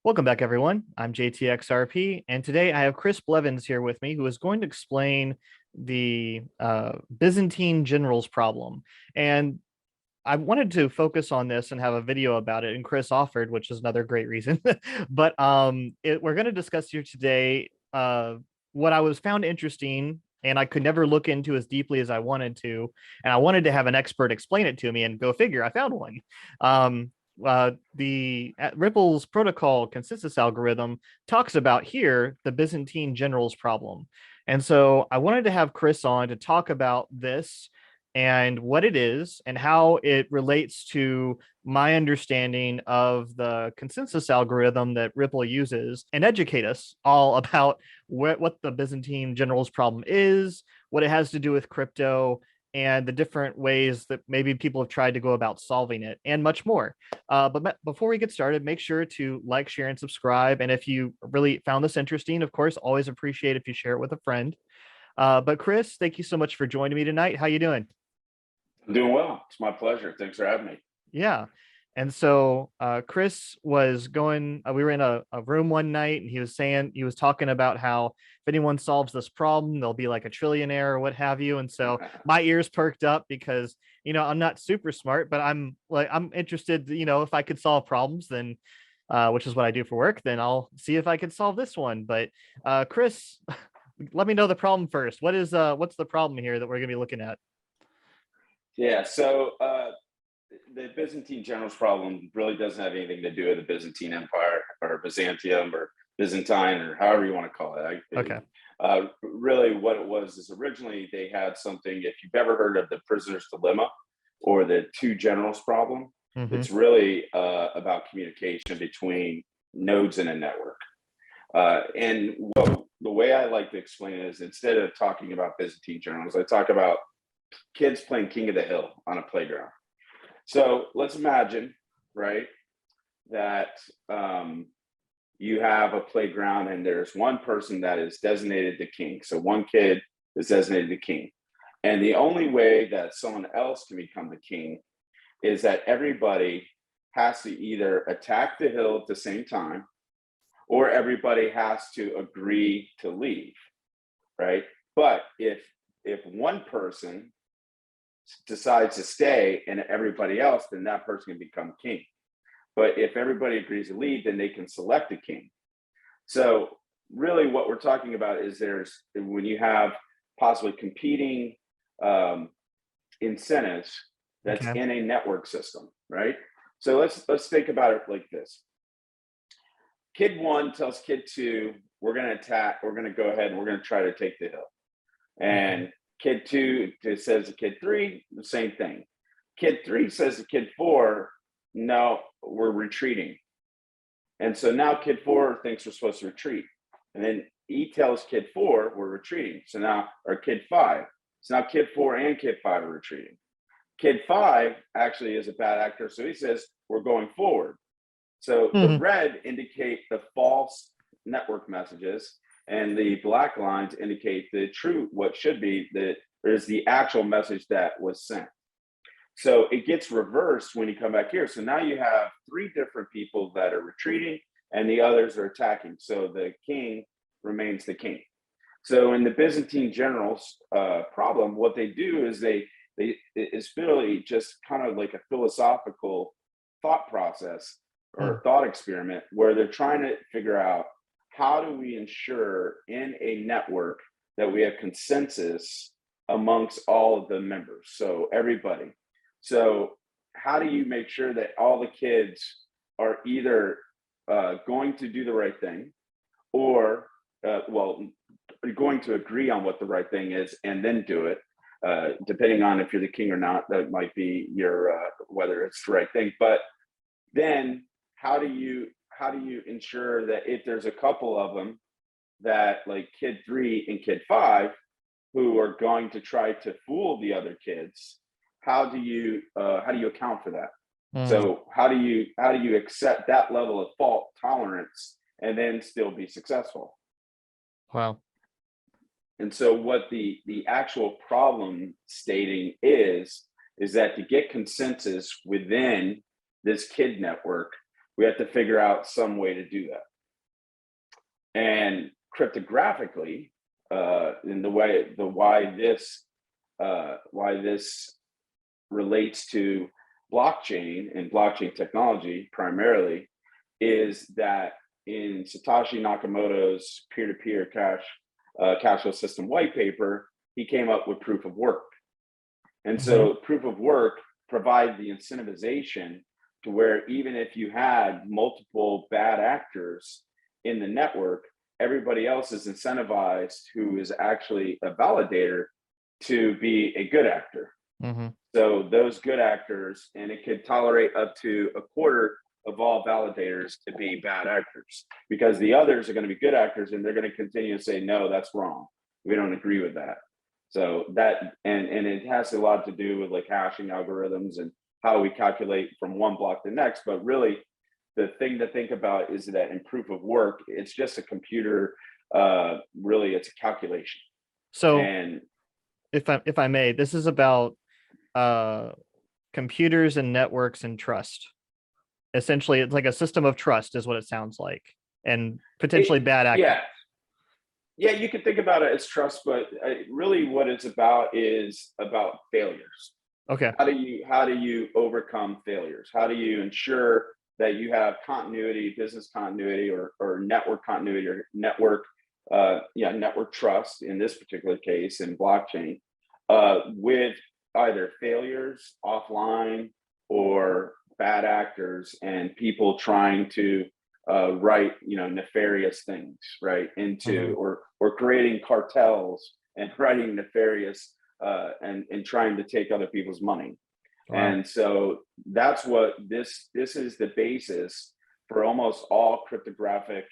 Welcome back, everyone. I'm JTXRP, and today I have Chris Blevins here with me, who is going to explain the Byzantine Generals Problem. And I wanted to focus on this and have a video about it, and Chris offered, which is another great reason. But we're going to discuss here today what I was found interesting, and I could never look into as deeply as I wanted to, and I wanted to have an expert explain it to me, and go figure, I found one. The Ripple's protocol consensus algorithm talks about here the Byzantine Generals Problem. And so I wanted to have Chris on to talk about this and what it is and how it relates to my understanding of the consensus algorithm that Ripple uses, and educate us all about what the Byzantine Generals Problem is, what it has to do with crypto, and the different ways that maybe people have tried to go about solving it, and much more. But before we get started, make sure to like, share, and subscribe. And if you really found this interesting, of course, always appreciate if you share it with a friend. But Chris, thank you so much for joining me tonight. How you doing? I'm doing well. It's my pleasure. Thanks for having me. Yeah. And so Chris was going, we were in a room one night, and he was talking about how if anyone solves this problem, they'll be like a trillionaire or what have you. And so my ears perked up because, I'm not super smart, but I'm interested, if I could solve problems, then, which is what I do for work, then I'll see if I could solve this one. But Chris, let me know the problem first. What's the problem here that we're going to be looking at? Yeah. So the Byzantine Generals Problem really doesn't have anything to do with the Byzantine Empire or Byzantium or Byzantine or however you want to call it. Okay. Really, what it was is originally they had something. If you've ever heard of the prisoner's dilemma or the two generals problem, it's really about communication between nodes in a network. And the way I like to explain it is, instead of talking about Byzantine generals, I talk about kids playing King of the Hill on a playground. So let's imagine, right, that you have a playground and there's one person that is designated the king. So one kid is designated the king. And the only way that someone else can become the king is that everybody has to either attack the hill at the same time, or everybody has to agree to leave, right? But if one person decides to stay and everybody else, then that person can become king. But if everybody agrees to leave, then they can select a king. So really what we're talking about is when you have possibly competing incentives that's in a network system, right? So let's think about it like this. Kid one tells kid two, we're going to attack, we're going to go ahead and we're going to try to take the hill. And kid two says to kid three, the same thing. Kid three says to kid four, no, we're retreating. And so now kid four thinks we're supposed to retreat. And then he tells kid four, we're retreating. So now, or kid five. So now kid four and kid five are retreating. Kid five actually is a bad actor. So he says, we're going forward. So the red indicate the false network messages, and the black lines indicate the true, what should be there's the actual message that was sent. So it gets reversed when you come back here. So now you have three different people that are retreating and the others are attacking. So the king remains the king. So in the Byzantine Generals Problem, what they do is it's really just kind of like a philosophical thought process or thought experiment, where they're trying to figure out, how do we ensure in a network that we have consensus amongst all of the members? So everybody. So how do you make sure that all the kids are either going to do the right thing, or going to agree on what the right thing is and then do it, depending on if you're the king or not. That might be your whether it's the right thing. But then how do you ensure that if there's a couple of them, that like kid three and kid five, who are going to try to fool the other kids, how do you account for that? So how do you accept that level of fault tolerance and then still be successful? Wow. And so what the actual problem stating is that to get consensus within this kid network, we have to figure out some way to do that. And cryptographically, in why this relates to blockchain and blockchain technology primarily is that in Satoshi Nakamoto's peer-to-peer cashless system white paper, he came up with proof of work. And so proof of work provides the incentivization to where even if you had multiple bad actors in the network, everybody else is incentivized who is actually a validator to be a good actor. So those good actors, and it could tolerate up to a quarter of all validators to be bad actors, because the others are going to be good actors and they're going to continue to say, no, that's wrong. We don't agree with that. So that, and it has a lot to do with like hashing algorithms and how we calculate from one block to the next. But really, the thing to think about is that in proof of work, it's just a computer, really it's a calculation. So and if I may, this is about computers and networks and trust. Essentially, it's like a system of trust is what it sounds like, and potentially bad actors. Yeah, you can think about it as trust, but really what it's about is about failures. Okay. How do you overcome failures? How do you ensure that you have continuity, business continuity, or network continuity, or network trust in this particular case in blockchain, with either failures offline or bad actors and people trying to write nefarious things right into or creating cartels and writing nefarious and trying to take other people's money. Wow. And so that's what this is the basis for almost all cryptographic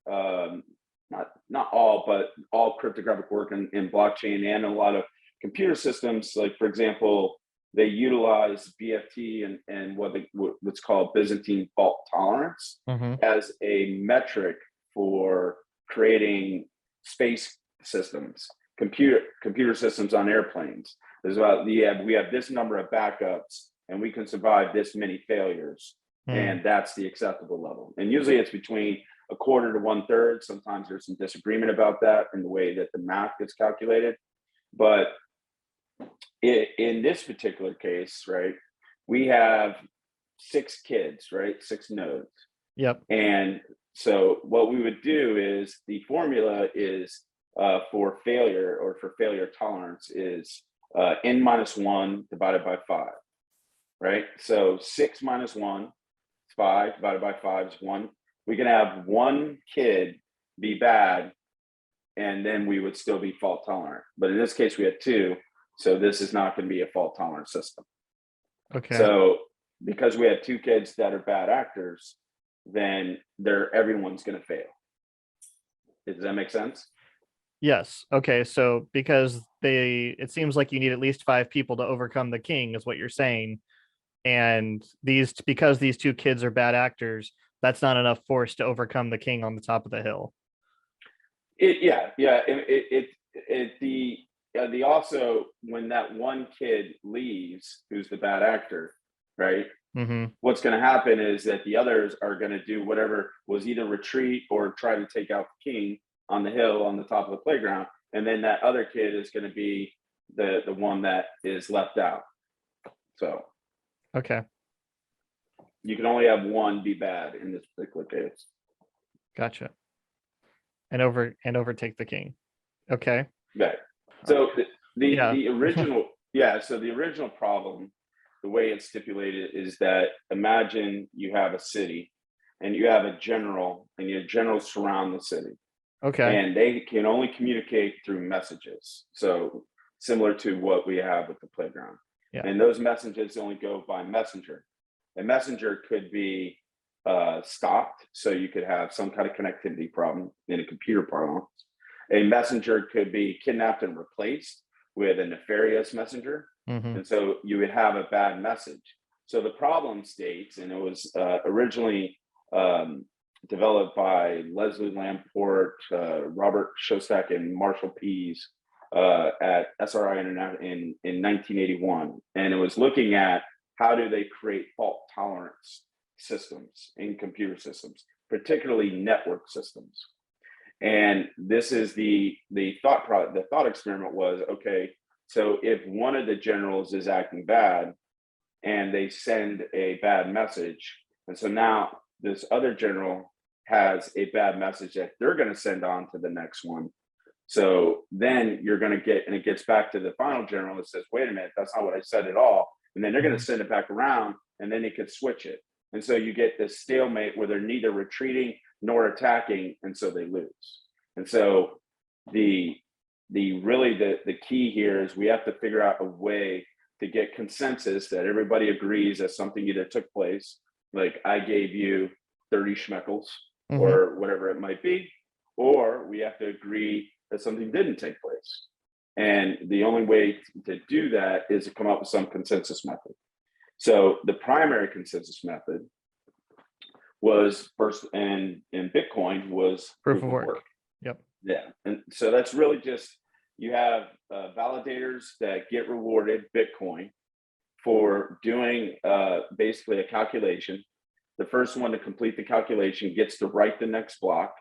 not all, but all cryptographic work in blockchain and a lot of computer systems. Like, for example, they utilize BFT and what's called Byzantine fault tolerance as a metric for creating space systems, computer systems on airplanes. There's we have this number of backups and we can survive this many failures, and that's the acceptable level. And usually it's between a quarter to 1/3. Sometimes there's some disagreement about that in the way that the math gets calculated, but in this particular case, right, we have 6 kids, right, 6 nodes. Yep. And so what we would do is the formula is for failure or for failure tolerance is n-1 divided by 5, right? So 6 minus 1 is 5 divided by 5 is 1. We can have 1 kid be bad and then we would still be fault tolerant. But in this case, we had 2. So this is not going to be a fault tolerant system. Okay. So because we have 2 kids that are bad actors, then everyone's going to fail. Does that make sense? Yes. Okay. So because it seems like you need at least 5 people to overcome the king is what you're saying. And because these 2 kids are bad actors, that's not enough force to overcome the king on the top of the hill. Also, when that 1 kid leaves, who's the bad actor, right? What's going to happen is that the others are going to do whatever was either retreat or try to take out the king on the hill on the top of the playground. And then that other kid is going to be the one that is left out. So, okay. You can only have 1 be bad in this particular case. Gotcha. And overtake the king. Okay. Right. So the original, so the original problem, the way it's stipulated is that imagine you have a city and you have a general and your generals surround the city. Okay. And they can only communicate through messages. So similar to what we have with the playground. Yeah. And those messages only go by messenger. A messenger could be stopped. So you could have some kind of connectivity problem in a computer parlance. A messenger could be kidnapped and replaced with a nefarious messenger. And so you would have a bad message. So the problem states, and it was originally developed by Leslie Lamport, Robert Shostak, and Marshall Pease at SRI Internet in 1981. And it was looking at how do they create fault tolerance systems, in computer systems, particularly network systems. And this is the thought experiment was, okay, so if one of the generals is acting bad and they send a bad message, and so now this other general has a bad message that they're going to send on to the next one. So then you're going to get, and it gets back to the final general that says, wait a minute, that's not what I said at all. And then they're going to send it back around, and then they could switch it. And so you get this stalemate where they're neither retreating nor attacking, and so they lose. And so the key here is we have to figure out a way to get consensus that everybody agrees that something either took place, like I gave you 30 schmeckles or whatever it might be, or we have to agree that something didn't take place. And the only way to do that is to come up with some consensus method. So the primary consensus method was first, and in Bitcoin was proof of work. Yep. Yeah. And so that's really just, you have validators that get rewarded Bitcoin for doing basically a calculation. The first one to complete the calculation gets to write the next block,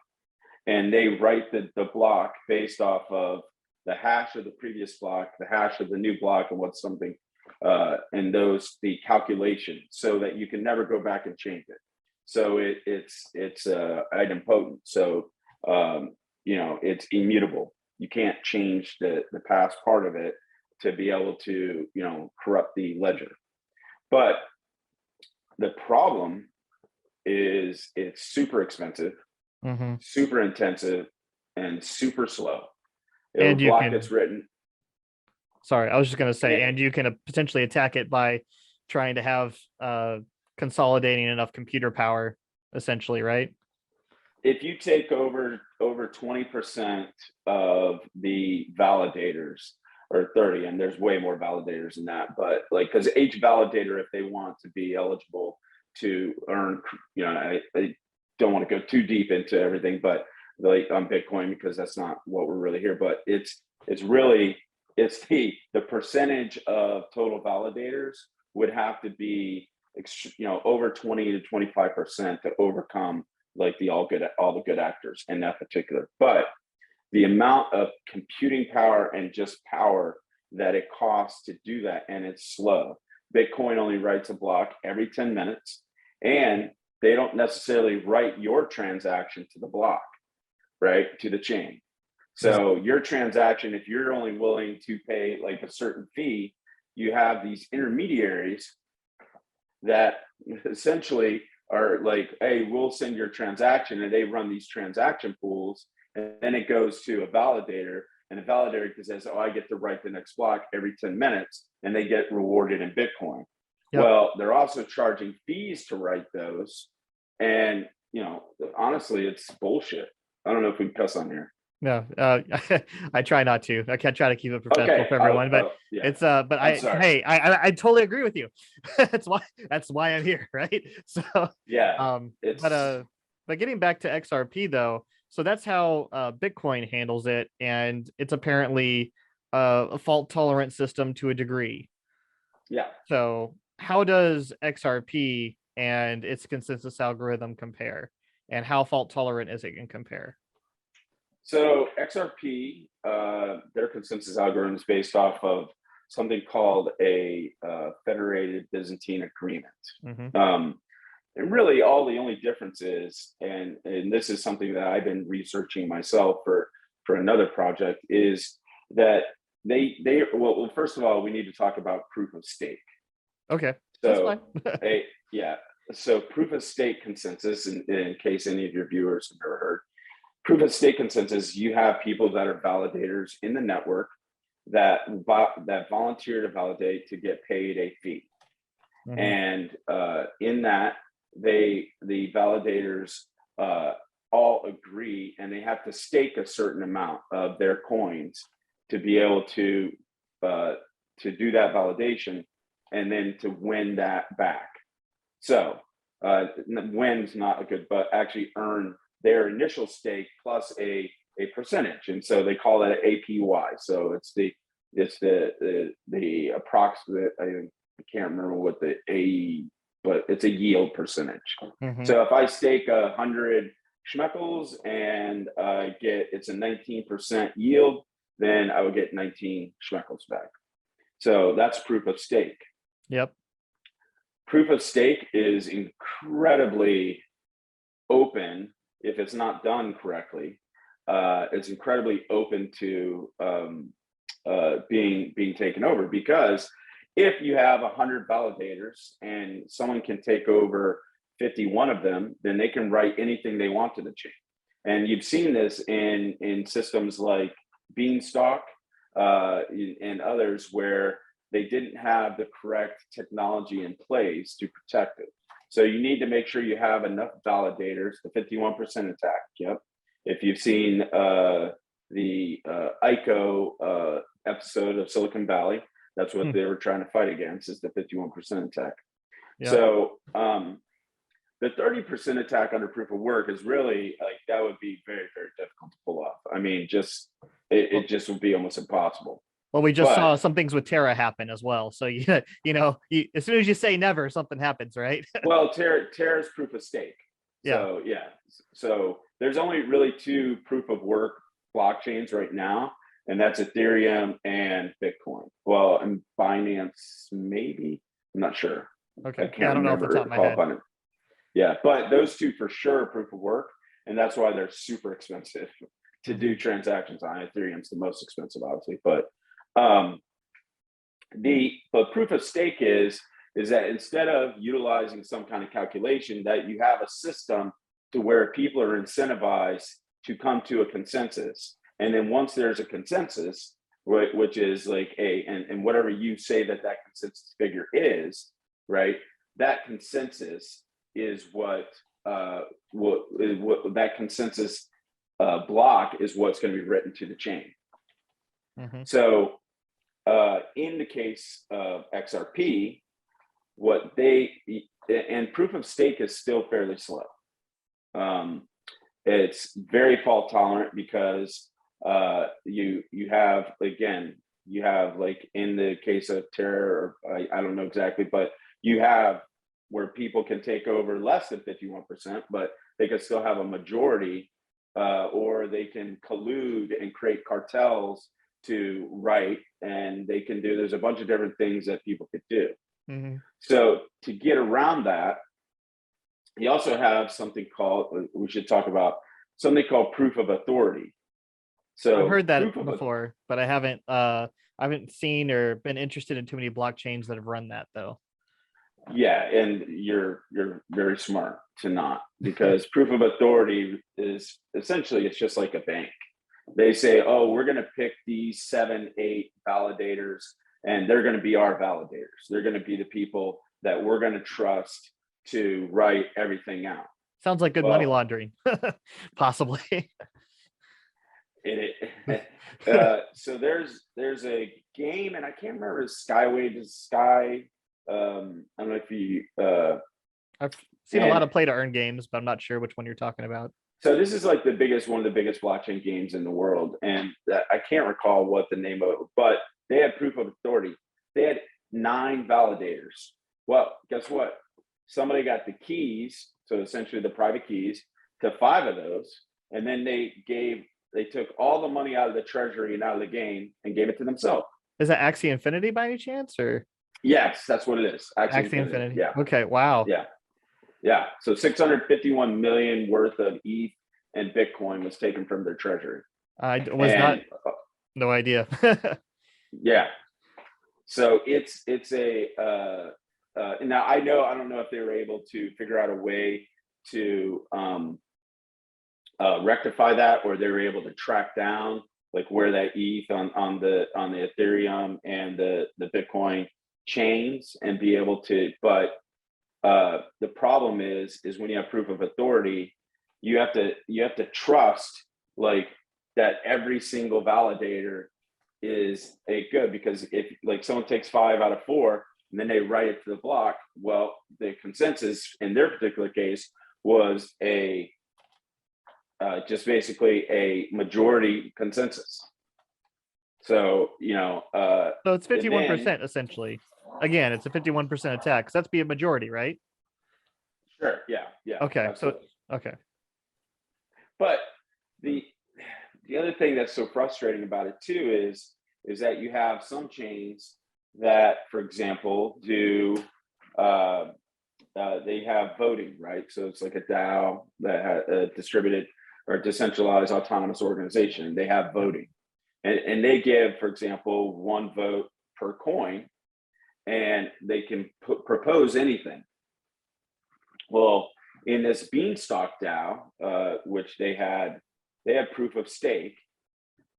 and they write the block based off of the hash of the previous block, the hash of the new block, and what's something, and the calculation, so that you can never go back and change it. So it's idempotent. So it's immutable. You can't change the past part of it to be able to corrupt the ledger. But the problem is it's super expensive, super intensive, and super slow. And you block can, gets written. Sorry, I was just going to say, and you can potentially attack it by trying to have consolidating enough computer power, essentially, right? If you take over 20% of the validators, or 30, and there's way more validators than that, but like, because each validator, if they want to be eligible to earn, I don't want to go too deep into everything, but like on Bitcoin, because that's not what we're really here, but it's the percentage of total validators would have to be over 20 to 25% to overcome like all the good actors in that particular. But the amount of computing power and just power that it costs to do that, and it's slow. Bitcoin only writes a block every 10 minutes, and they don't necessarily write your transaction to the block, right, to the chain. So your transaction, if you're only willing to pay like a certain fee, you have these intermediaries that essentially are like, hey, we'll send your transaction, and they run these transaction pools, and then it goes to a validator, and the validator says, oh, I get to write the next block every 10 minutes, and they get rewarded in Bitcoin. Yep. Well, they're also charging fees to write those, and honestly, it's bullshit. I don't know if we can cuss on here. No, I try not to. I can try to keep it professional for everyone, but yeah. It's but I totally agree with you. that's why I'm here, right? So yeah. But getting back to XRP though, so that's how Bitcoin handles it, and it's apparently a fault tolerant system to a degree. Yeah. So how does XRP and its consensus algorithm compare, and how fault tolerant is it in compare? So XRP, their consensus algorithm is based off of something called a federated Byzantine agreement. And really all the only difference is, and this is something that I've been researching myself for another project, is that well, first of all, we need to talk about proof of stake. Okay. So so proof of stake consensus, in case any of your viewers have never heard, proof of stake consensus, you have people that are validators in the network that volunteer to validate to get paid a fee. And in that, the validators all agree, and they have to stake a certain amount of their coins to be able to do that validation, and then to win that back. So win's not a good, but actually earn their initial stake plus a percentage, and so they call it APY. So it's the approximate. I can't remember what the but it's a yield percentage. Mhm. So if I stake 100 schmeckles and it's a 19% yield, then I would get 19 schmeckles back. So that's proof of stake. Yep. Proof of stake is incredibly open if it's not done correctly. It's incredibly open to being taken over, because if you have 100 validators and someone can take over 51 of them, then they can write anything they want to the chain. And you've seen this in systems like Beanstalk and others, where they didn't have the correct technology in place to protect it. So you need to make sure you have enough validators. The 51% attack. Yep. If you've seen the ICO episode of Silicon Valley, that's what they were trying to fight against, is the 51% attack. Yep. So the 30% attack under proof of work is really, like, that would be very, very difficult to pull off. I mean, it just would be almost impossible. Well, we just saw some things with Terra happen as well. So as soon as you say never, something happens, right? Well, Terra's proof of stake. So so there's only really two proof of work blockchains right now, and that's Ethereum and Bitcoin. Well, and Binance, maybe. I'm not sure. Okay. I can't don't know off the top of my head. Yeah, but those two for sure are proof of work, and that's why they're super expensive to do transactions on. Ethereum's the most expensive, obviously, but proof of stake is that instead of utilizing some kind of calculation, that you have a system to where people are incentivized to come to a consensus. And then once there's a consensus, right, which is like and whatever you say that consensus figure is, right, that consensus is what that consensus block is what's going to be written to the chain. Mm-hmm. So in the case of XRP, and proof of stake is still fairly slow. It's very fault tolerant, because you have like in the case of Terra, or I don't know exactly, but you have where people can take over less than 51%, but they can still have a majority, or they can collude and create cartels to write, and there's a bunch of different things that people could do. Mm-hmm. So to get around that, you also have something called, we should talk about something called proof of authority. So I've heard that before, but I haven't seen or been interested in too many blockchains that have run that, though. Yeah, and you're very smart to not, because proof of authority is essentially, it's just like a bank. They say, oh, we're going to pick these 7-8 validators, and they're going to be our validators. They're going to be the people that we're going to trust to write everything out. Sounds like good money laundering, possibly. So there's a game, and I can't remember, Skyway Sky. I don't know if you. I've seen a lot of play to earn games, but I'm not sure which one you're talking about. So this is like one of the biggest blockchain games in the world, and I can't recall what the name of it, but they had proof of authority. They had 9 validators. Well, guess what? Somebody got the keys, so essentially the private keys, to 5 of those, and then they took all the money out of the treasury and out of the game and gave it to themselves. Is that Axie Infinity by any chance, or? Yes, that's what it is. Axie Infinity. Yeah. Okay. Wow. Yeah. Yeah. So 651 million worth of ETH and Bitcoin was taken from their treasury. No idea. Yeah. So it's a now I don't know if they were able to figure out a way to rectify that, or they were able to track down like where that ETH on the Ethereum and the Bitcoin chains and be able to, but the problem is when you have proof of authority, you have to trust like that every single validator is a good, because if like someone takes 5 out of 4 and then they write it to the block, well, the consensus in their particular case was just basically a majority consensus. So so it's 51% essentially. Again, it's a 51% attack. So that's be a majority, right? Sure. Yeah. Yeah. Okay. Absolutely. So, okay. But the the other thing that's so frustrating about it too is that you have some chains that, for example, do they have voting, right? So it's like a DAO that has a distributed or decentralized autonomous organization. They have voting, and they give, for example, one vote per coin, and they can propose anything. Well, in this Beanstalk DAO, which they had proof of stake,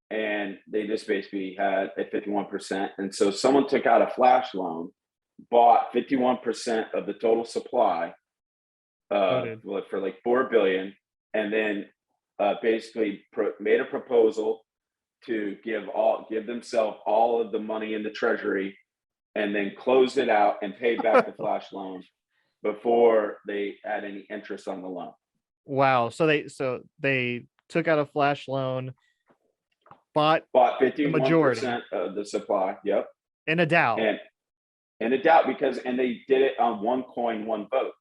and they just basically had a 51%. And so someone took out a flash loan, bought 51% of the total supply for like 4 billion, and then basically made a proposal to give themselves all of the money in the treasury, and then closed it out and paid back the flash loan before they had any interest on the loan. Wow. So they took out a flash loan, bought 51% of the supply. Yep. In a DAO. And a DAO and they did it on one coin, one vote.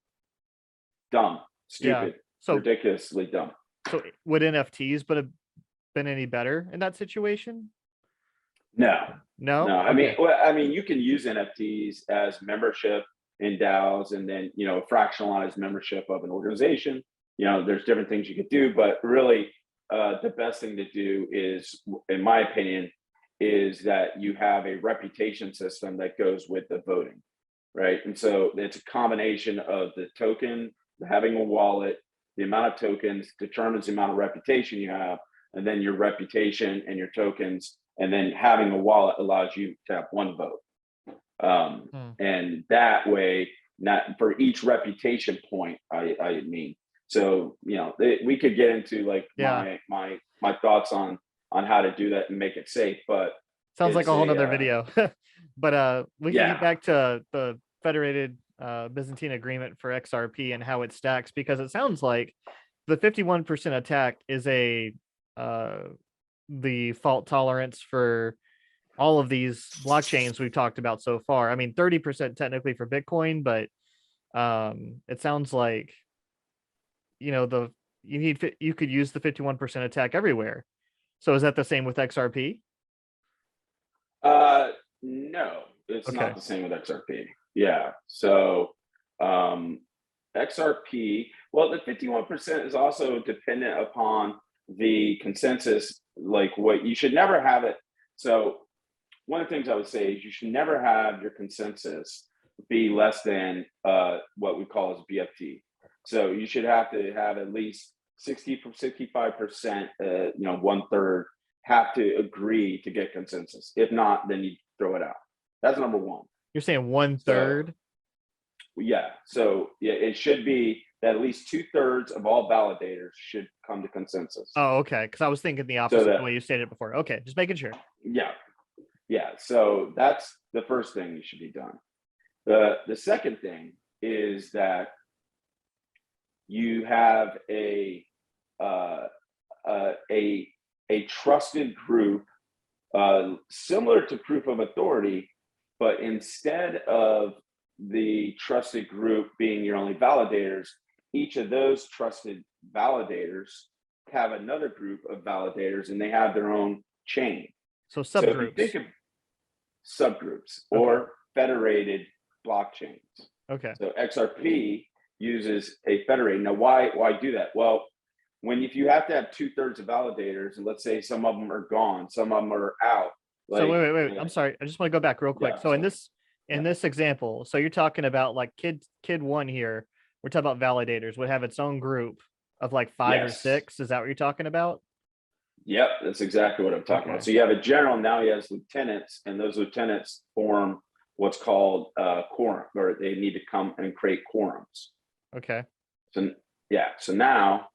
Dumb, stupid, so ridiculously dumb. So would NFTs but have been any better in that situation? No. Okay. I mean, you can use NFTs as membership in DAOs, and then fractionalized membership of an organization. There's different things you could do, but really, the best thing to do is, in my opinion, is that you have a reputation system that goes with the voting, right? And so it's a combination of the token, having a wallet, the amount of tokens determines the amount of reputation you have, and then your reputation and your tokens, and then having a wallet allows you to have one vote. And that way, not for each reputation point, I mean, so we could get into like my thoughts on how to do that and make it safe, but sounds like a whole nother video. But we can get back to the federated Byzantine agreement for XRP and how it stacks, because it sounds like the 51% attack is the fault tolerance for all of these blockchains we've talked about so far. I mean, 30% technically for Bitcoin, but it sounds like you could use the 51% attack everywhere. So is that the same with XRP? No, it's not the same with XRP. Yeah. So XRP, well, the 51% is also dependent upon the consensus, like what you should never have it. So one of the things I would say is you should never have your consensus be less than what we call as BFT. So you should have to have at least 65%, 1/3 have to agree to get consensus. If not, then you throw it out. That's number one. You're saying 1/3? So, yeah. So it should be that at least 2/3 of all validators should come to consensus. Oh, okay. Because I was thinking the opposite the way you stated it before. Okay, just making sure. Yeah. Yeah. So that's the first thing that should be done. The second thing is that you have a trusted group, similar to proof of authority, but instead of the trusted group being your only validators, each of those trusted validators have another group of validators, and they have their own chain. So subgroups. So if you think of subgroups or federated blockchains. Okay. So XRP uses a federated. Now, why do that? Well, if you have to have 2/3 of validators, and let's say some of them are gone, some of them are out. So wait. I'm sorry. I just want to go back real quick. So in this example, so you're talking about like kid one here. We're talking about validators would have its own group of like 5 or 6. Is that what you're talking about? Yep, that's exactly what I'm talking about. So you have a general, now he has lieutenants, and those lieutenants form what's called quorum, or they need to come and create quorums. Okay. So now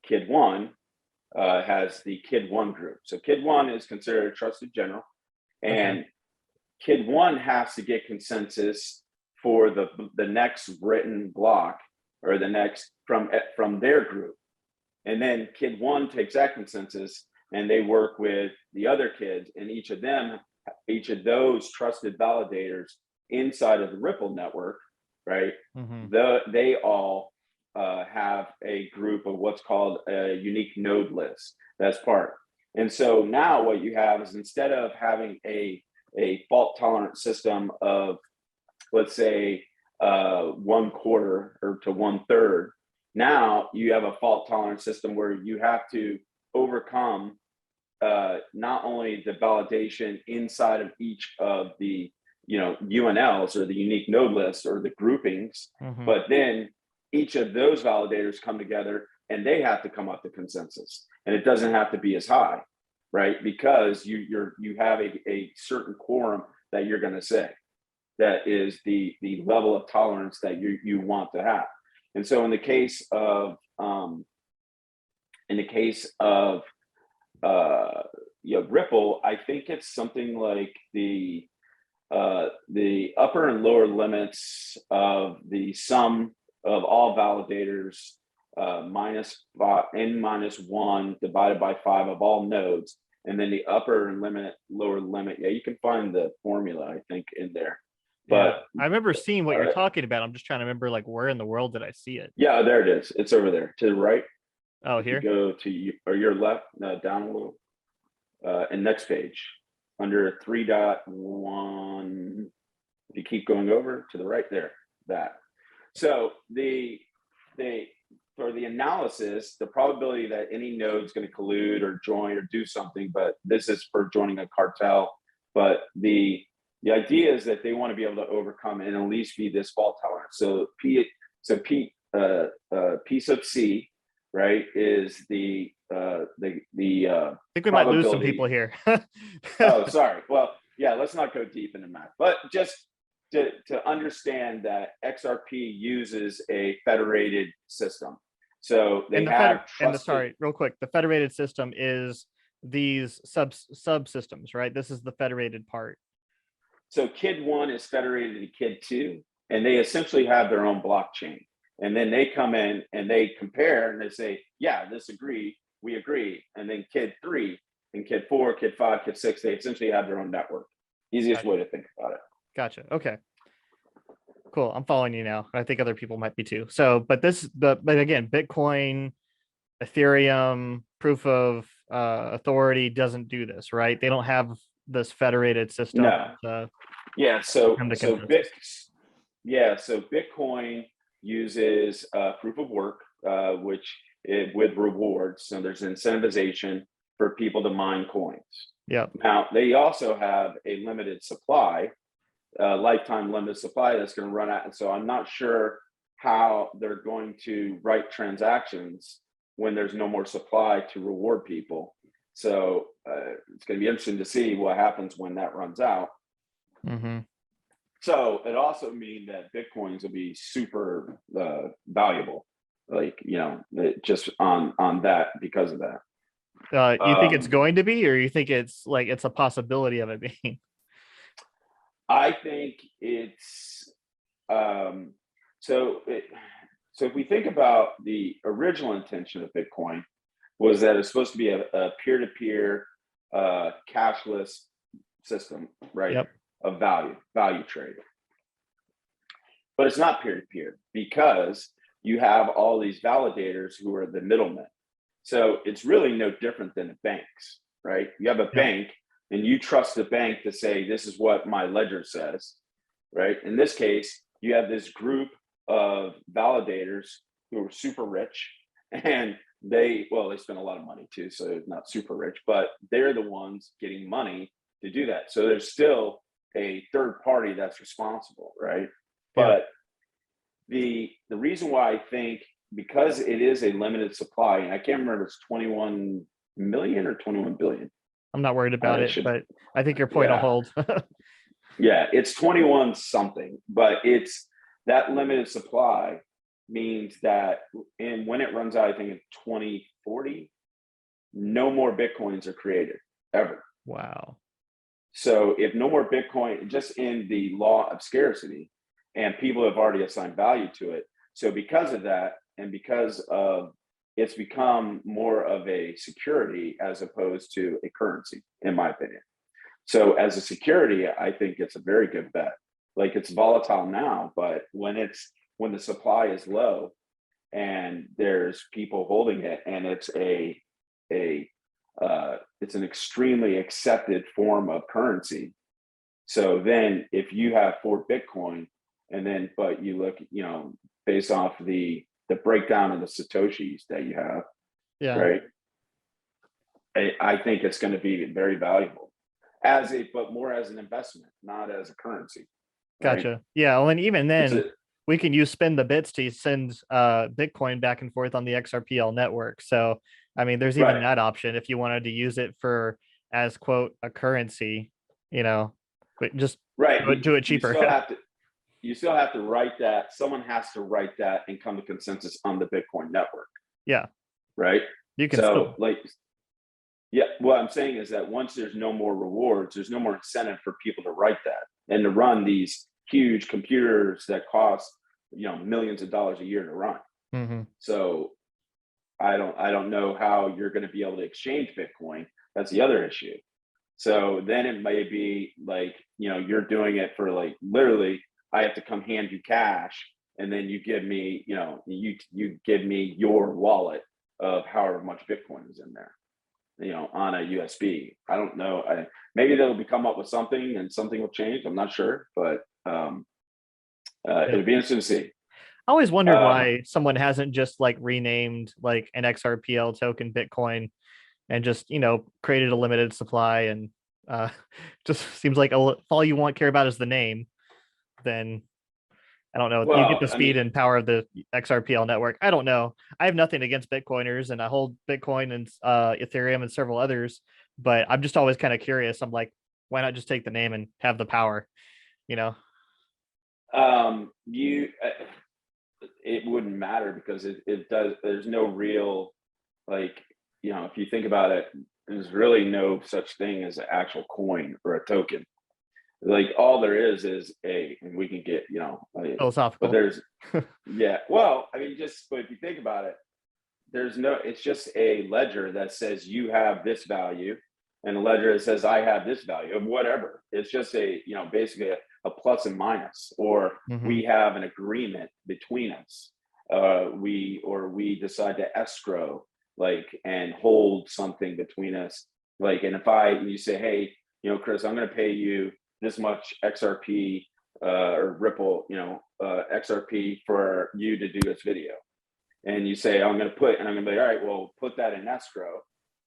Kid 1 has the Kid 1 group. So Kid 1 is considered a trusted general, and Kid 1 has to get consensus for the next written block, or the next from their group. And then Kid 1 takes that consensus, and they work with the other kids, and each of those trusted validators inside of the Ripple network, right? Mm-hmm. They all have a group of what's called a unique node list. That's part. And so now what you have is, instead of having a fault tolerant system of, let's say, 1/4 or to 1/3, now you have a fault tolerant system where you have to overcome not only the validation inside of each of the UNLs, or the unique node lists, or the groupings, but then each of those validators come together and they have to come up to consensus, and it doesn't have to be as high, right? Because you have a certain quorum that you're going to say that is the level of tolerance that you want to have. And so in the case of Ripple, I think it's something like the upper and lower limits of the sum of all validators minus n-1 divided by 5 of all nodes, and then the upper and lower limit. Yeah, you can find the formula, I think, in there. But I remember seeing what you're talking about. I'm just trying to remember, like, where in the world did I see it? Yeah, there it is. It's over there to the right. Oh, here? Go to your left, down a little, and next page under 3.1. If you keep going over to the right there, that. So for the analysis, the probability that any node is going to collude or join or do something, but this is for joining a cartel. But the idea is that they want to be able to overcome and at least be this fault tolerant. So P sub C, right, is the I think we might lose some people here. Oh, sorry. Well, yeah, let's not go deep into math, but just to understand that XRP uses a federated system. So they sorry, real quick, the federated system is these subsystems, right? This is the federated part. So KID 1 is federated to KID 2, and they essentially have their own blockchain. And then they come in and they compare and they say, yeah, we agree. And then KID 3 and KID 4, KID 5, KID 6, they essentially have their own network. Easiest way to think about it. Gotcha. Okay. Cool. I'm following you now. I think other people might be too. So, but again, Bitcoin, Ethereum, proof of authority doesn't do this, right? They don't have this federated system. No. So Bitcoin uses proof of work, with rewards. So there's incentivization for people to mine coins. Yeah. Now they also have a limited supply, lifetime limited supply that's going to run out. And so I'm not sure how they're going to write transactions when there's no more supply to reward people. So it's going to be interesting to see what happens when that runs out. So it also means that Bitcoins will be super valuable, just on that, because of that. You think it's going to be, or you think it's a possibility of it being? I think it's so if we think about the original intention of Bitcoin, was that it's supposed to be a peer-to-peer cashless system, right? Yep. Of value trade. But it's not peer-to-peer because you have all these validators who are the middlemen. So it's really no different than the banks, right? You have a bank and you trust the bank to say, this is what my ledger says, right? In this case, you have this group of validators who are super rich, and they spend a lot of money too, so they're not super rich, but they're the ones getting money to do that. So there's still a third party that's responsible, right? But the reason why I think, because it is a limited supply, and I can't remember if it's 21 million or 21 billion. I'm not worried about it, but I think your point will hold. Yeah, it's 21 something, but it's that limited supply means that when it runs out, I think in 2040, no more Bitcoins are created ever. Wow. So if no more Bitcoin, just in the law of scarcity, and people have already assigned value to it. So because of that, and because of it's become more of a security as opposed to a currency, in my opinion. So as a security, I think it's a very good bet. Like, it's volatile now, but when the supply is low, and there's people holding it, and it's it's an extremely accepted form of currency. So then if you have 4 Bitcoin, and then but you look, based off the breakdown of the Satoshis that you have, right? I think it's going to be very valuable but more as an investment, not as a currency. Right? Gotcha. Yeah. Well, and even then we can use spend the bits to send Bitcoin back and forth on the XRPL network. So, I mean, there's even that option if you wanted to use it for as quote a currency, but just do it cheaper. You still have to write that. Someone has to write that and come to consensus on the Bitcoin network. Yeah. Right. You can what I'm saying is that once there's no more rewards, there's no more incentive for people to write that and to run these huge computers that cost, millions of dollars a year to run. Mm-hmm. So I don't know how you're going to be able to exchange Bitcoin. That's the other issue. So then it may be like, you're doing it for like, literally, I have to come hand you cash, and then you give me, you give me your wallet of however much Bitcoin is in there, on a USB. I don't know. Maybe they'll come up with something and something will change. I'm not sure, but it'll be interesting to see. I always wondered why someone hasn't just like renamed like an XRPL token Bitcoin and just, created a limited supply, and just seems like all you care about is the name. Then I don't know. You get the speed and power of the XRPL network. I don't know. I have nothing against Bitcoiners, and I hold Bitcoin and Ethereum and several others, but I'm just always kind of curious. I'm like, why not just take the name and have the power? It wouldn't matter because it does. There's no real, if you think about it, there's really no such thing as an actual coin or a token. Like all there is and we can get, philosophical. But there's, well, I mean, but if you think about it, it's just a ledger that says you have this value, and a ledger that says I have this value of whatever. It's just basically a plus and minus, or we have an agreement between us. We decide to escrow, and hold something between us. And you say, hey, Chris, I'm going to pay you this much XRP or Ripple, XRP for you to do this video. And you say, I'm going to be, all right, well, put that in escrow.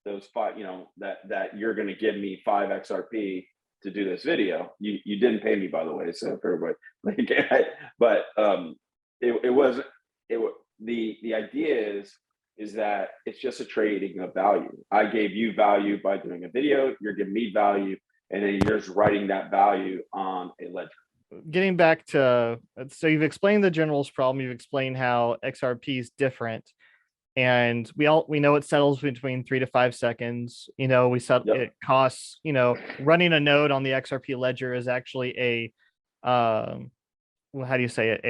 Those 5, that you're going to give me 5 XRP to do this video. You didn't pay me, by the way. So for everybody, but the idea is that it's just a trading of value. I gave you value by doing a video. You're giving me value, and then you're just writing that value on a ledger. Getting back to, so you've explained the generals problem. You've explained how XRP is different, and we know it settles between 3 to 5 seconds. It costs, running a node on the XRP ledger is actually a, how do you say it?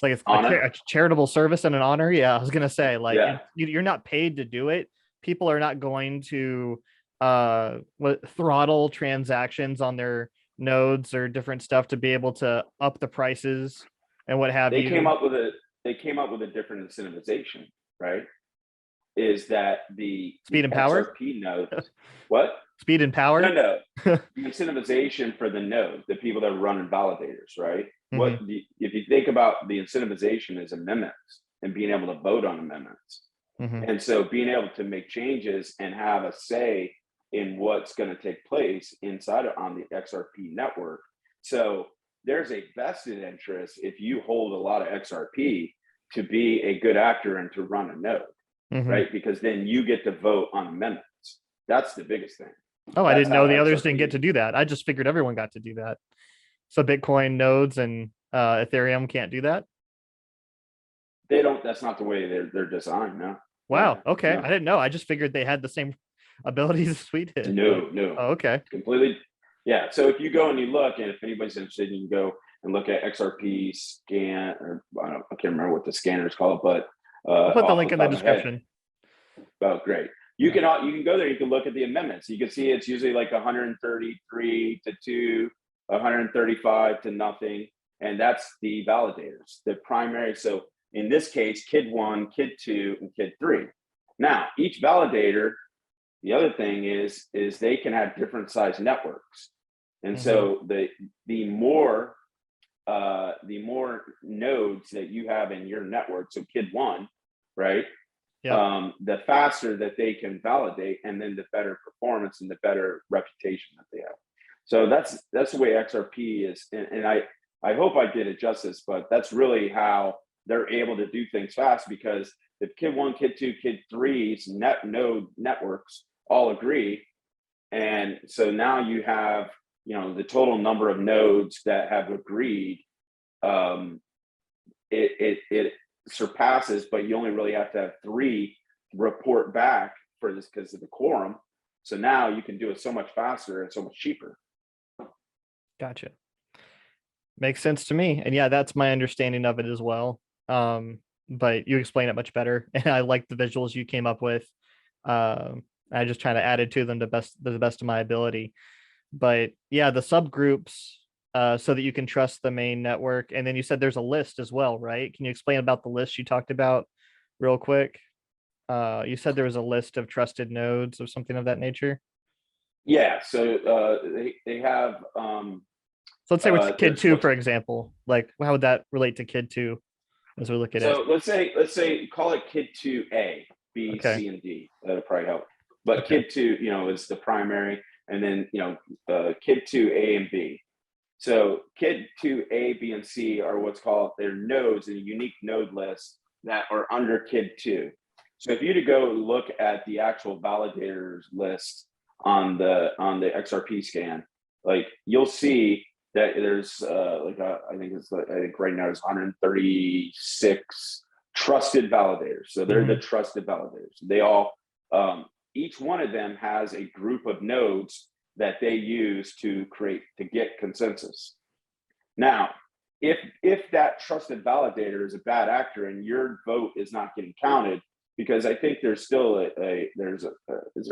It's a charitable service and an honor. Yeah, I was gonna say, you're not paid to do it. People are not going to throttle transactions on their nodes or different stuff to be able to up the prices and what have you. They came up with a different incentivization, right? Is that the speed and power XRP node? What? Speed and power? No. The incentivization for the node, the people that are running validators, right? If you think about the incentivization is amendments and being able to vote on amendments. And so being able to make changes and have a say in what's going to take place on the XRP network. So there's a vested interest if you hold a lot of XRP to be a good actor and to run a node, right? Because then you get to vote on amendments. That's the biggest thing. Oh, I didn't know the others didn't get to do that. I just figured everyone got to do that. So Bitcoin nodes and Ethereum can't do that? They don't. That's not the way they're designed, no. Wow. Okay. No. I didn't know. I just figured they had the same abilities as we did. No. Oh, okay. Completely. Yeah. So if you go and you look, and if anybody's interested, you can go and look at XRP scan, or I can't remember what the scanner is called, but I'll put the link in the description. Oh, great. You can go there. You can look at the amendments. You can see it's usually like 133 to 2, 135 to nothing, and that's the validators, the primary. So in this case, kid 1, kid 2, and kid 3. Now, each validator, the other thing is they can have different size networks. And so the more nodes that you have in your network, so kid 1, right? Yep. The faster that they can validate, and then the better performance and the better reputation that they have. So that's the way XRP is. And I hope I did it justice, but that's really how they're able to do things fast, because if kid 1, kid 2, kid 3's node networks all agree, and so now you have, you know, the total number of nodes that have agreed, it surpasses, but you only really have to have 3 report back for this because of the quorum. So now you can do it so much faster and so much cheaper. Gotcha. Makes sense to me. And yeah, that's my understanding of it as well. But you explain it much better, and I like the visuals you came up with. I just try to add it to them the best of my ability. But yeah, the subgroups, so that you can trust the main network. And then you said there's a list as well, right? Can you explain about the list you talked about real quick? You said there was a list of trusted nodes or something of that nature. Yeah, so they have. So let's say with kid 2, for example. Like, how would that relate to kid 2 as we look at it? So let's say call it kid 2A, B, okay, C, and D. That'll probably help. But okay, kid 2, you know, is the primary, and then, you know, kid 2A and B. So kid 2A, B, and C are what's called their nodes in a unique node list that are under kid 2. So if you to go look at the actual validators list on the XRP scan, like, you'll see that there's I think right now there's 136 trusted validators. So they're the trusted validators. They all, each one of them has a group of nodes that they use to get consensus. Now, if that trusted validator is a bad actor and your vote is not getting counted, because I think there's still is there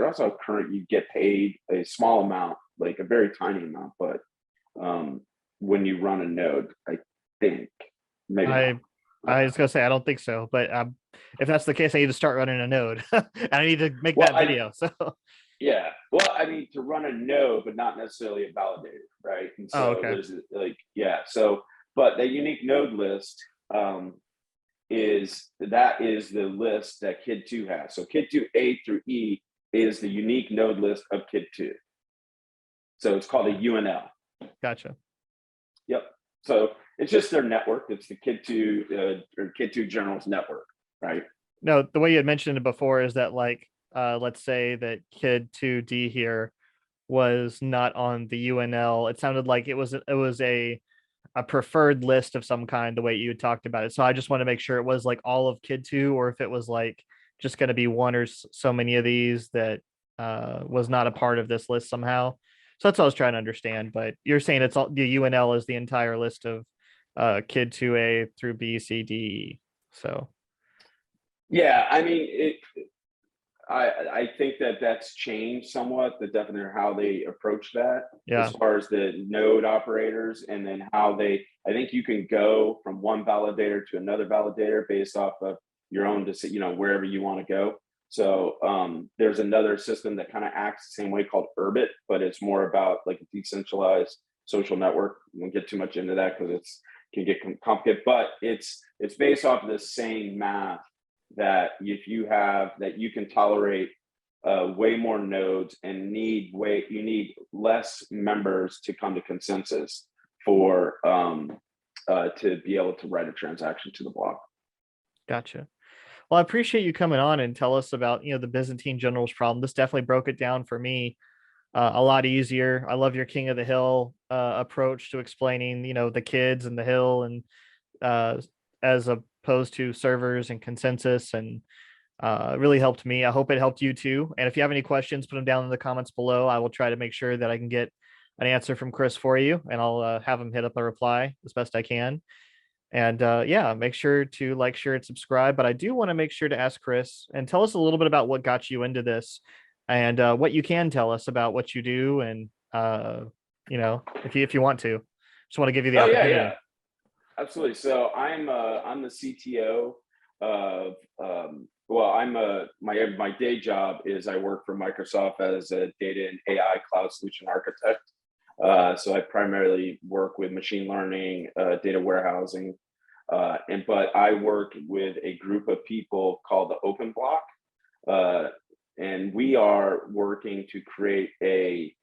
also a current, you get paid a small amount, like a very tiny amount, but when you run a node, I think maybe I was gonna say I don't think so, but if that's the case, I need to start running a node. I need to make that video. So yeah, well, I mean, to run a node, but not necessarily a validator, right? And so there's so, but the unique node list is the list that kid 2 has. So kid 2A through E is the unique node list of kid 2. So it's called a UNL. Gotcha. Yep. So it's just their network. It's the kid 2 or kid 2 Generals network, right? No, the way you had mentioned it before is that, like, let's say that kid 2D here was not on the UNL. It sounded like it was a preferred list of some kind, the way you talked about it. So I just want to make sure it was like all of kid 2, or if it was like just going to be one or so many of these that was not a part of this list somehow. So that's what I was trying to understand. But you're saying it's all, the UNL is the entire list of kid 2A through B, C, D. So yeah, I mean, I think that's changed somewhat, the definition of how they approach that, as far as the node operators, and then how I think you can go from one validator to another validator based off of your own, you know, wherever you want to go. So there's another system that kind of acts the same way called Urbit, but it's more about like a decentralized social network. We won't get too much into that because it can get complicated, but it's based off of the same math, that if you have that, you can tolerate way more nodes and you need less members to come to consensus for to be able to write a transaction to the block. Gotcha. Well, I appreciate you coming on and tell us about, you know, the Byzantine Generals Problem. This definitely broke it down for me a lot easier. I love your King of the Hill approach to explaining, you know, the kids and the hill, and as opposed to servers and consensus, and it really helped me. I hope it helped you too. And if you have any questions, put them down in the comments below. I will try to make sure that I can get an answer from Chris for you, and I'll have him hit up a reply as best I can. And yeah, make sure to like, share, and subscribe. But I do want to make sure to ask Chris and tell us a little bit about what got you into this, and what you can tell us about what you do, and you know, if you want to. Just want to give you the opportunity. Yeah. Absolutely. So I'm the CTO of well, my day job is I work for Microsoft as a data and AI cloud solution architect. So I primarily work with machine learning, data warehousing, but I work with a group of people called the Open Block, uh, and we are working to create a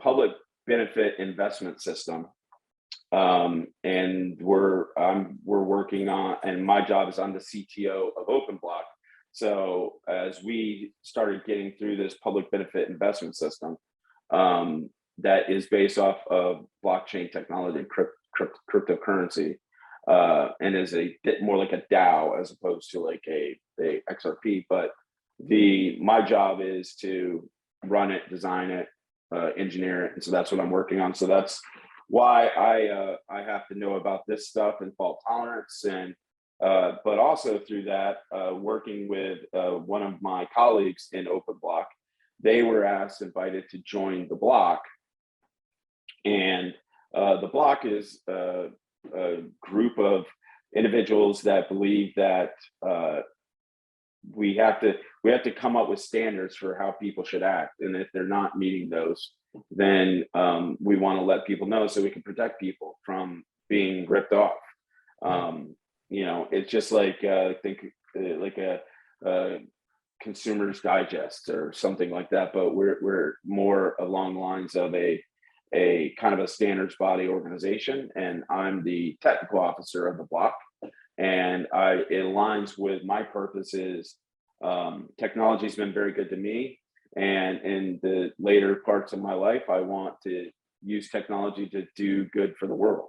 public benefit investment system. And we're working on, and my job is I'm the CTO of Open Block. So as we started getting through this public benefit investment system, that is based off of blockchain technology and cryptocurrency, and is a bit more like a DAO as opposed to like a XRP. But my job is to run it, design it, engineer it, and so that's what I'm working on. So that's why I have to know about this stuff and fault tolerance, and but also through that, working with one of my colleagues in Open Block, they were invited to join the block, and the block is a group of individuals that believe that we have to come up with standards for how people should act, and if they're not meeting those, then we want to let people know so we can protect people from being ripped off. It's just like think like a Consumer's Digest or something like that, but we're more along the lines of a kind of a standards body organization, and I'm the technical officer of the block, and it aligns with my purposes. Technology's been very good to me, and in the later parts of my life, I want to use technology to do good for the world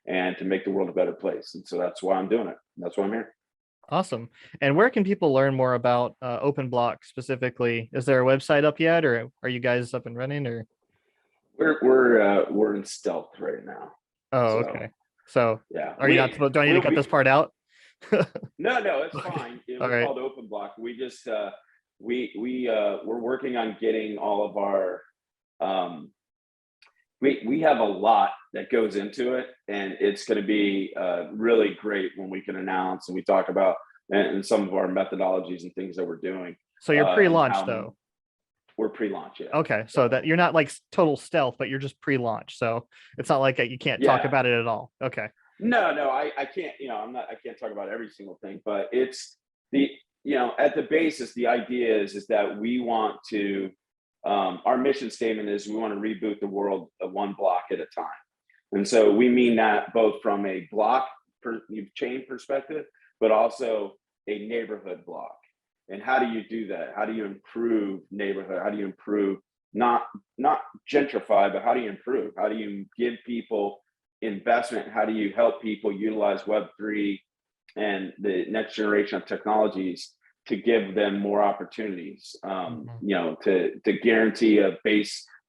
and to make the world a better place. And so that's why I'm doing it. That's why I'm here. Awesome. And where can people learn more about Open Block specifically? Is there a website up yet, or are you guys up and running? Or we're in stealth right now. oh, So okay. So yeah, are you not supposed? Do I need to cut this part out? No, it's Okay. fine. All We're right. called Open Block. We just we're working on getting all of our we have a lot that goes into it, and it's going to be really great when we can announce and we talk about and some of our methodologies and things that we're doing. So you're And pre-launch how though. we're pre-launch, yeah. Okay, so that you're not like total stealth, but you're just pre-launch. So it's not like you can't talk Yeah. about it at all. Okay. No, I can't, I can't talk about every single thing, but it's the, at the basis, the idea is that we want to, our mission statement is we want to reboot the world one block at a time. And so we mean that both from a block chain perspective, but also a neighborhood block. And how do you do that? How do you improve neighborhood? How do you improve, not gentrify, but how do you improve? How do you give people investment? How do you help people utilize Web3 and the next generation of technologies to give them more opportunities? To guarantee a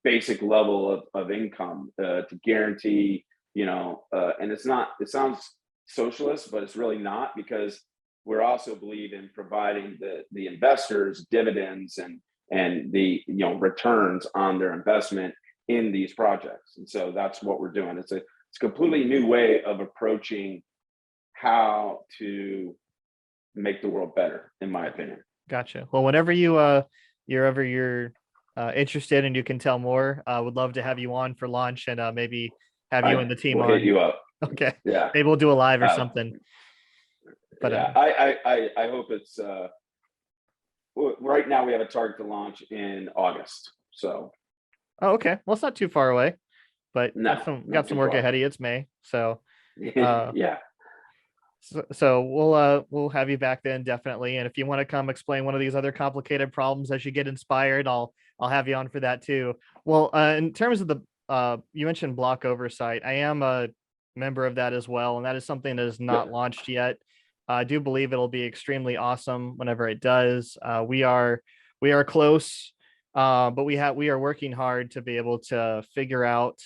basic level of income, to guarantee, and it sounds socialist, but it's really not, because we're also believe in providing the investors dividends and the returns on their investment in these projects. And so that's what we're doing. It's a completely new way of approaching how to make the world better, in my opinion. Gotcha. Well, whenever you're interested and you can tell more, would love to have you on for launch and maybe have you and the team will on. hit you up. Okay. Yeah. Maybe we'll do a live or something. But yeah, I hope it's right now we have a target to launch in August. So oh, okay. Well, it's not too far away, but got some work ahead of you. It's May. So yeah. So we'll have you back then, definitely. And if you want to come explain one of these other complicated problems as you get inspired, I'll have you on for that too. Well, in terms of the you mentioned block oversight, I am a member of that as well, and that is something that is not launched yet. I do believe it'll be extremely awesome whenever it does. We are close, but we are working hard to be able to figure out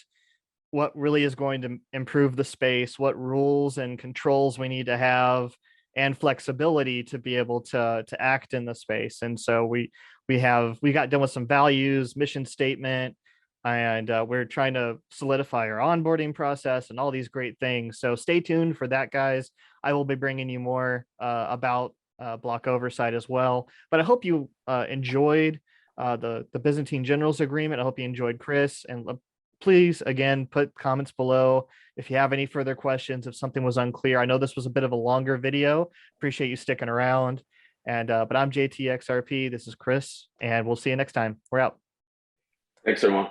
what really is going to improve the space, what rules and controls we need to have, and flexibility to be able to act in the space. And so we got done with some values, mission statement, and we're trying to solidify our onboarding process and all these great things. So stay tuned for that, guys. I will be bringing you more about block oversight as well. But I hope you enjoyed the Byzantine Generals Agreement. I hope you enjoyed Chris, and please, again, put comments below if you have any further questions, if something was unclear. I know this was a bit of a longer video. Appreciate you sticking around. And but I'm JTXRP. This is Chris, and we'll see you next time. We're out. Thanks, everyone.